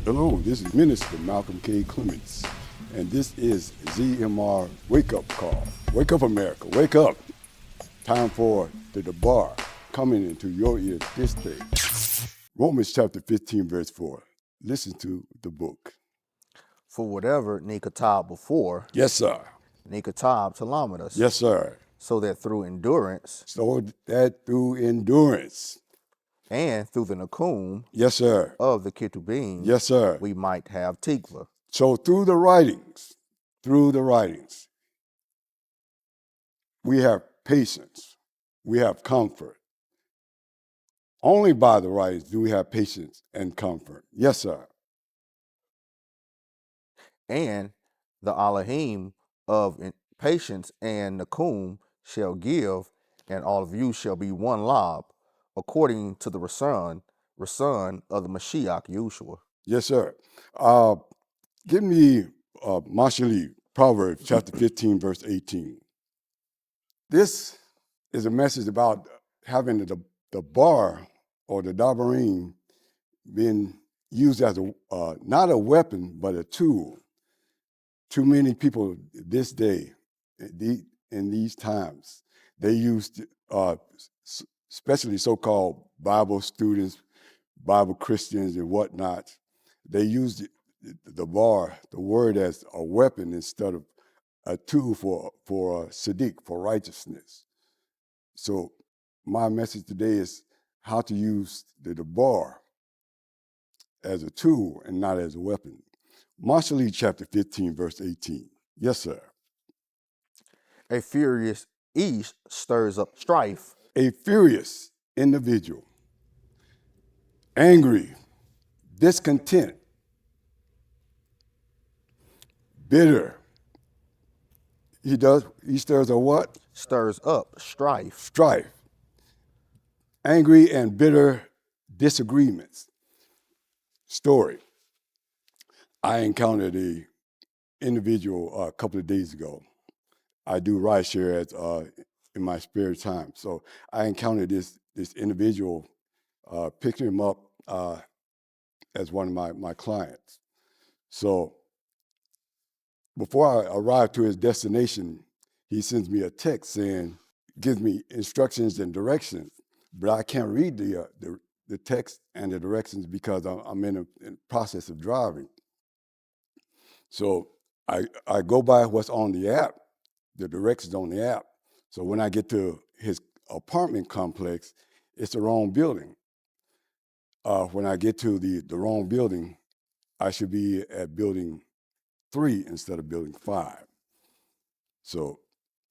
Hello, this is Minister Malcolm K. Clements, and this is ZMR Wake Up Call. Wake up, America, wake up. Time for the bar coming into your ears this day. Romans chapter 15, verse 4. Listen to the book. For whatever Nikatab before, Yes, sir. Nikatab Talamadus. Yes, sir. So that through endurance and through the Nachum Yes, sir. of the Ketubim, Yes, sir. we might have Tikva. So through the writings, we have patience, we have comfort. Only by the writings do we have patience and comfort. Yes, sir. And the Elohim of patience and Nachum shall give, and all of you shall be one lob, according to the Rasha of the Mashiach Yahusha. Yes, sir. Give me Mashaly, Proverbs chapter 15, verse 18. This is a message about having the bar or the dabarim being used as not a weapon, but a tool. Too many people this day, in these times, they used, especially so-called Bible students, Bible Christians and whatnot, they used the bar, the word, as a weapon instead of a tool for Siddiq, for righteousness. So my message today is how to use the bar as a tool and not as a weapon. Mashaly chapter 15, verse 18. Yes, sir. A furious Aysh stirs up strife. A furious individual, angry, discontent, bitter. He stirs a what? Stirs up strife. Strife. Angry and bitter disagreements. Story. I encountered an individual a couple of days ago. I do rideshare in my spare time. So I encountered this individual, picking him up as one of my clients. So before I arrive to his destination, he sends me a text saying, gives me instructions and directions, but I can't read the text and the directions because I'm in the process of driving. So I go by what's on the app, the directions on the app. So when I get to his apartment complex, it's the wrong building. When I get to the wrong building, I should be at building 3 instead of building 5. So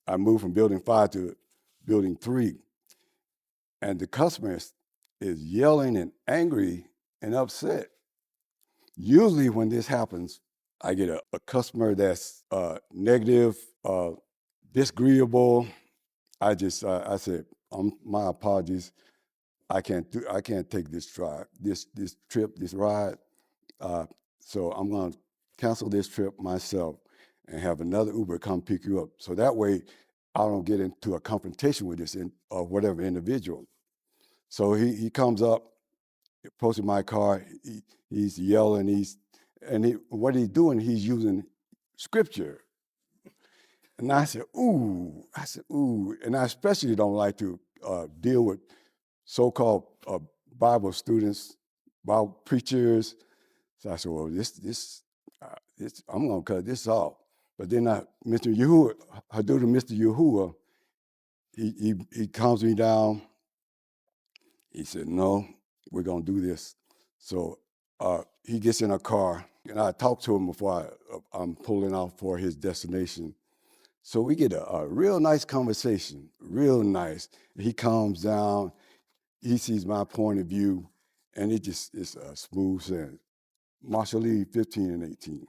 I moved from building 5 to building 3. And the customer is yelling and angry and upset. Usually when this happens, I get a customer that's negative, disagreeable. I said, my apologies. I can't take this drive, this trip, this ride. So I'm going to cancel this trip myself and have another Uber come pick you up. So that way I don't get into a confrontation with this whatever individual. So he comes up, approaching my car. He's yelling. What he's doing, he's using scripture. And I said, ooh. And I especially don't like to deal with so-called Bible students, Bible preachers. So I said, well, this I'm going to cut this off. But then Mr. Yahuwah, I do to Mr. Yahuwah, he calms me down. He said, no, we're going to do this. So he gets in a car, and I talk to him before I'm pulling off for his destination. So we get a real nice conversation, real nice. He calms down. He sees my point of view, and it's a smooth sailing. Mashaly 15 and 18.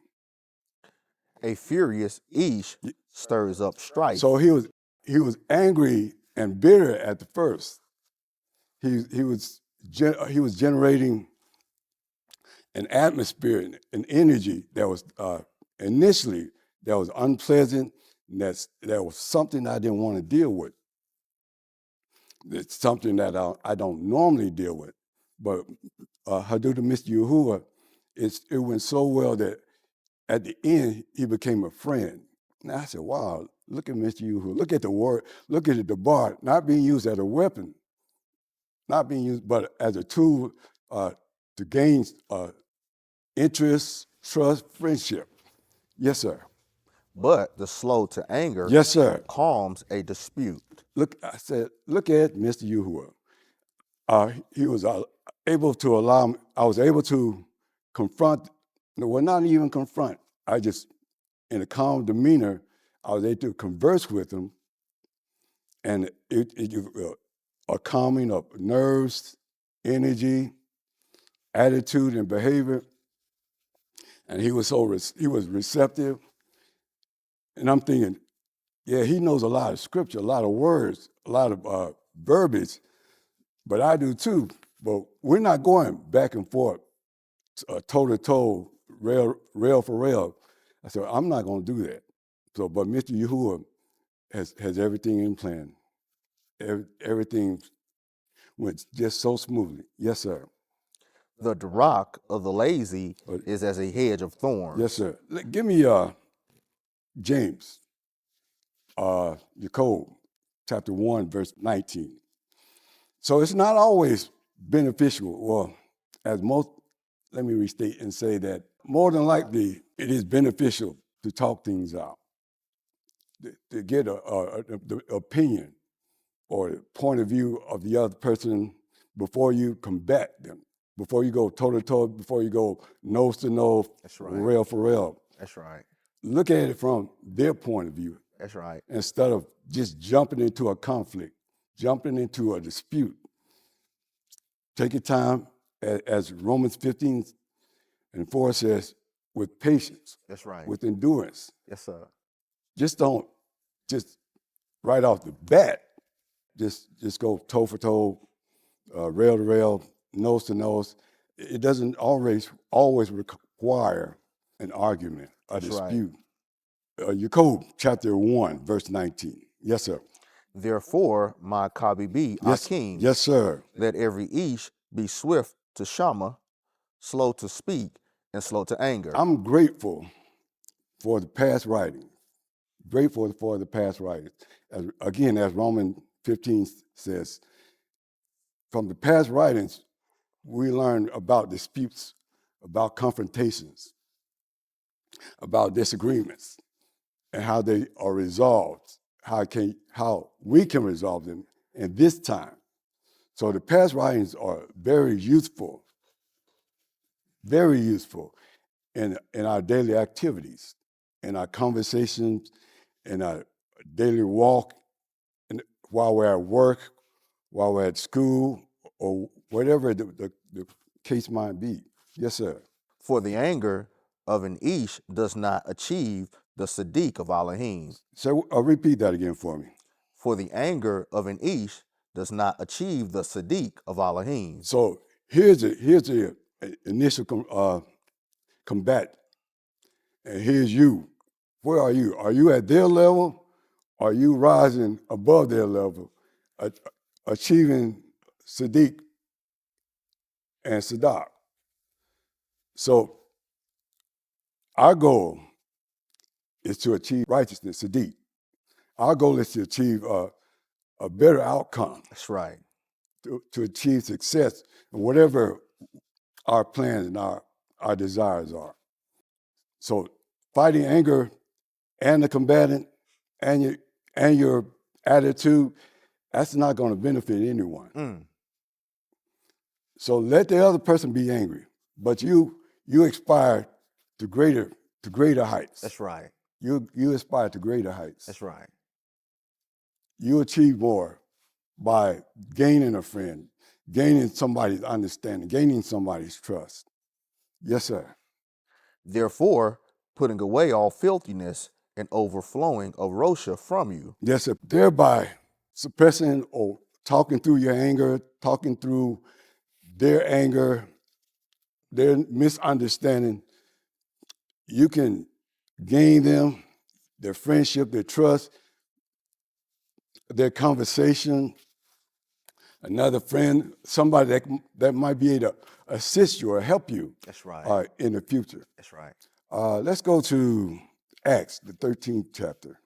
A furious Aysh stirs up strife. So he was angry and bitter at the first. He was generating an atmosphere, an energy that was initially that was unpleasant. That was something I didn't want to deal with. It's something that I don't normally deal with. But Hadou to Mr. Yahuwah, it went so well that at the end he became a friend. Now I said, wow, look at Mr. Yahusha. Look at the word. Look at the bar not being used as a weapon, not being used, but as a tool to gain interest, trust, friendship. Yes, sir. But the slow to anger Yes, sir. calms a dispute. Look, I said, look at Mr. Yahusha. He was able to I was able to confront, well, not even confront. I just, in a calm demeanor, I was able to converse with him, and a calming of nerves, energy, attitude, and behavior. And he was he was receptive. And I'm thinking, yeah, he knows a lot of scripture, a lot of words, a lot of verbiage, but I do too. But we're not going back and forth, toe to toe, rail for rail. I said, I'm not going to do that. So, but Mr. Yahusha has everything in plan. Everything went just so smoothly. Yes, sir. The rock of the lazy is as a hedge of thorns. Yes, sir. Give me James, Jacob, chapter 1, verse 19. So it's not always beneficial. Well, let me restate and say that more than likely it is beneficial to talk things out, to get the opinion or the point of view of the other person before you combat them, before you go toe to toe, before you go nose to nose, rail for rail. That's right. Look at it from their point of view. That's right. Instead of just jumping into a conflict, jumping into a dispute. Take your time, as Romans 15:4 says, with patience. That's right. With endurance. Yes, sir. Just don't, just right off the bat, just go toe for toe, rail to rail, nose to nose. It doesn't always require an argument, a dispute. Right. Jacob chapter 1, verse 19. Yes, sir. Therefore, my Kabibi, yes, Akim, yes, sir. Let every Ish be swift to shama, slow to speak, and slow to anger. I'm grateful for the past writings. Grateful for the past writings. Again, as Romans 15 says, from the past writings, we learn about disputes, about confrontations, about disagreements, and how they are resolved, how we can resolve them in this time. So the past writings are very useful in our daily activities, in our conversations, in our daily walk, and while we're at work, while we're at school, or whatever the case might be. Yes, sir. For the anger of an Ish does not achieve the Sadiq of Elohim. So repeat that again for me. For the anger of an Ish does not achieve the Sadiq of Elohim. So here's the initial combat, and here's you. Where are you? Are you at their level? Are you rising above their level, achieving Sadiq and Sadak? So our goal is to achieve righteousness, Sadiq. Our goal is to achieve a better outcome. That's right. To achieve success in whatever our plans and our desires are. So fighting anger and the combatant and your attitude, that's not going to benefit anyone. So let the other person be angry, but you aspire to greater heights. That's right. You aspire to greater heights. That's right. You achieve more by gaining a friend, gaining somebody's understanding, gaining somebody's trust. Yes, sir. Therefore, putting away all filthiness and overflowing of Rasha from you. Yes, sir. Thereby suppressing or talking through your anger, talking through their anger, their misunderstanding, you can gain them, their friendship, their trust, their conversation, another friend, somebody that might be assist you or help you That's right. in the future. That's right. Let's go to Acts, the 13th chapter.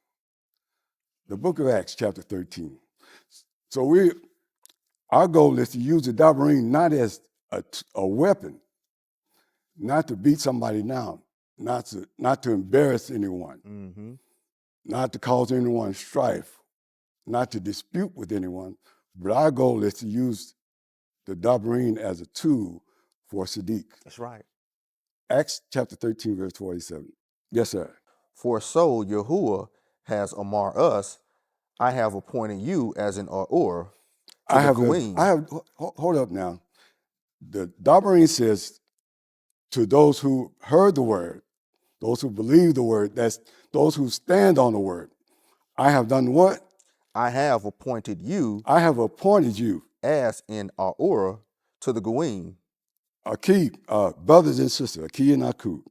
The book of Acts, chapter 13. So our goal is to use the dabarim not as a weapon, not to beat somebody down, not to embarrass anyone, Mm-hmm. not to cause anyone strife, not to dispute with anyone, but our goal is to use the dabarim as a tool for Sadiq. That's right. Acts chapter 13, verse 47. Yes, sir. For so Yahuwah has amar us, I have appointed you as an Or to I the have, Queen. hold up now. The dabarim says to those who heard the word, those who believe the word, that's those who stand on the word. I have done what? I have appointed you I have appointed you, as an Or to the Queen. Akib, brothers and sisters, Akib and Akub.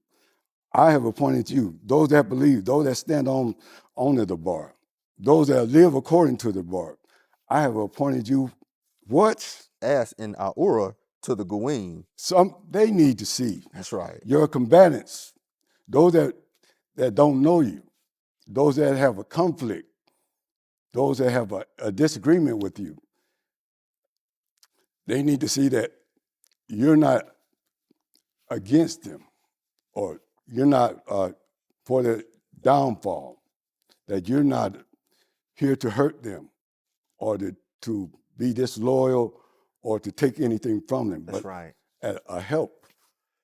I have appointed you, those that believe, those that stand on the bar, those that live according to the bar. I have appointed you what? As an Or to the Queen. They need to see That's right. your combatants, those that don't know you, those that have a conflict, those that have a disagreement with you. They need to see that you're not against them or you're not for their downfall, that you're not here to hurt them or to be disloyal or to take anything from them, That's but right. a help.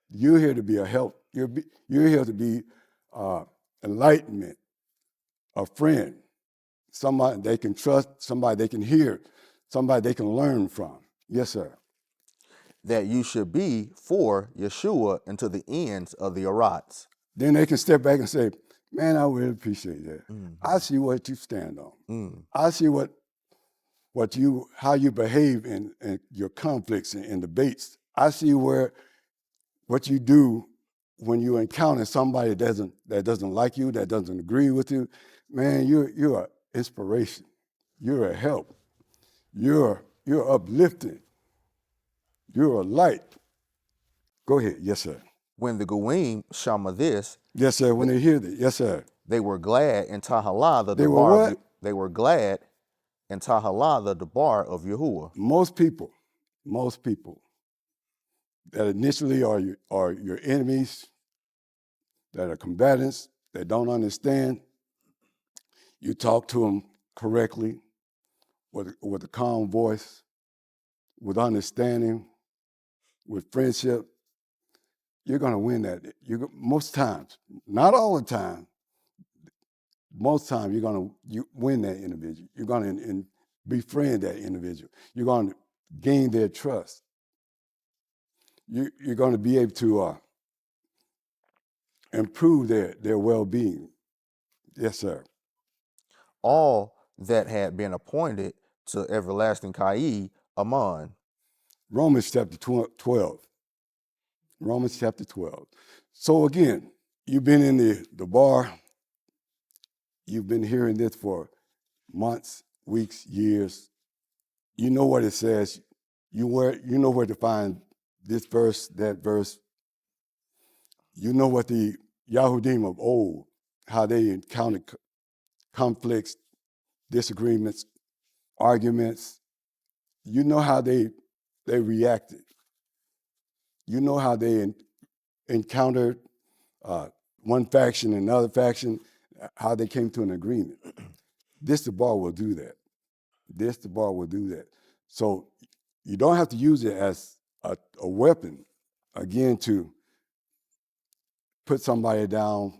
You're here to be a help. You're here to be enlightenment, a friend, somebody they can trust, somebody they can hear, somebody they can learn from. Yes, sir. That you should be for Yeshua unto the ends of the Arats. Then they can step back and say, man, I really appreciate that. Mm-hmm. I see what you stand on. Mm. I see how you behave in your conflicts and debates. I see what you do when you encounter somebody that doesn't like you, that doesn't agree with you. Man, you're an inspiration. You're a help. You're uplifting. You're a light. Go ahead. Yes, sir. When the Goim shama this, Yes, sir. When they hear that, yes, sir. they were glad in Tahala the They were debar. what? They were glad in Tahala the debar of Yahuwah. Most people that initially are your enemies, that are combatants, that don't understand, you talk to them correctly, with a calm voice, with understanding, with friendship, you're going to win that. Most times, not all the time, most times you're going to win that individual. You're going to befriend that individual. You're going to gain their trust. You're going to be able to improve their well-being. Yes, sir. All that had been appointed to everlasting Kai Aman. Romans chapter 12. Romans chapter 12. So again, you've been in the bar. You've been hearing this for months, weeks, years. You know what it says. You know where to find this verse, that verse. You know what the Yahudim of old, how they encountered conflicts, disagreements, arguments. You know how they reacted. You know how they encountered one faction and another faction, how they came to an agreement. The bar will do that. The bar will do that. So you don't have to use it as a weapon, again, to put somebody down,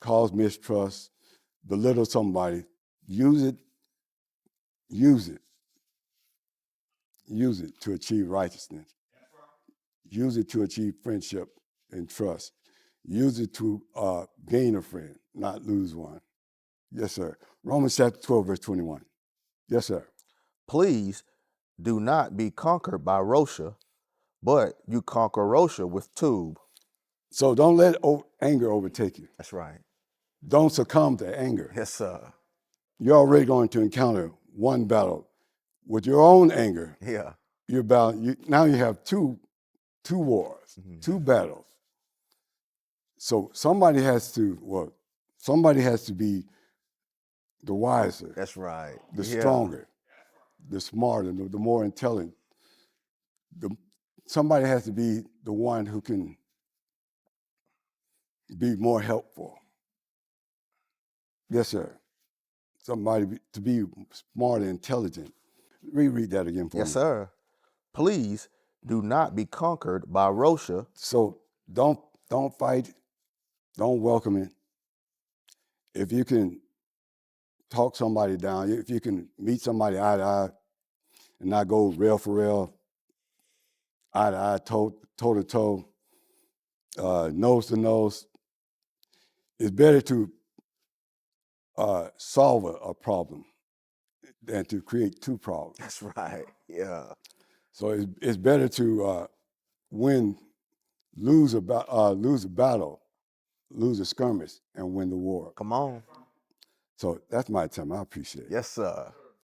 cause mistrust, belittle somebody. Use it to achieve righteousness. Use it to achieve friendship and trust. Use it to gain a friend, not lose one. Yes, sir. Romans chapter 12, verse 21. Yes, sir. Please do not be conquered by Rasha, but you conquer Rasha with tube. So don't let anger overtake you. That's right. Don't succumb to anger. Yes, sir. You're already going to encounter one battle with your own anger. Yeah. Now you have two two wars, Mhm. two battles. So somebody has to be the wiser, That's right. the Yeah. stronger, the smarter, the more intelligent. Somebody has to be the one who can be more helpful. Yes, sir. Somebody to be smart and intelligent. Reread that again for Yes, me. sir. Please do not be conquered by Rasha. So don't fight, don't welcome it. If you can talk somebody down, if you can meet somebody eye to eye and not go rail for rail, eye to eye, toe to toe, nose to nose, it's better to solve a problem than to create two problems. That's right. Yeah. So it's better to lose a battle, lose a skirmish, and win the war. Come on. So that's my time. I appreciate it. Yes, sir.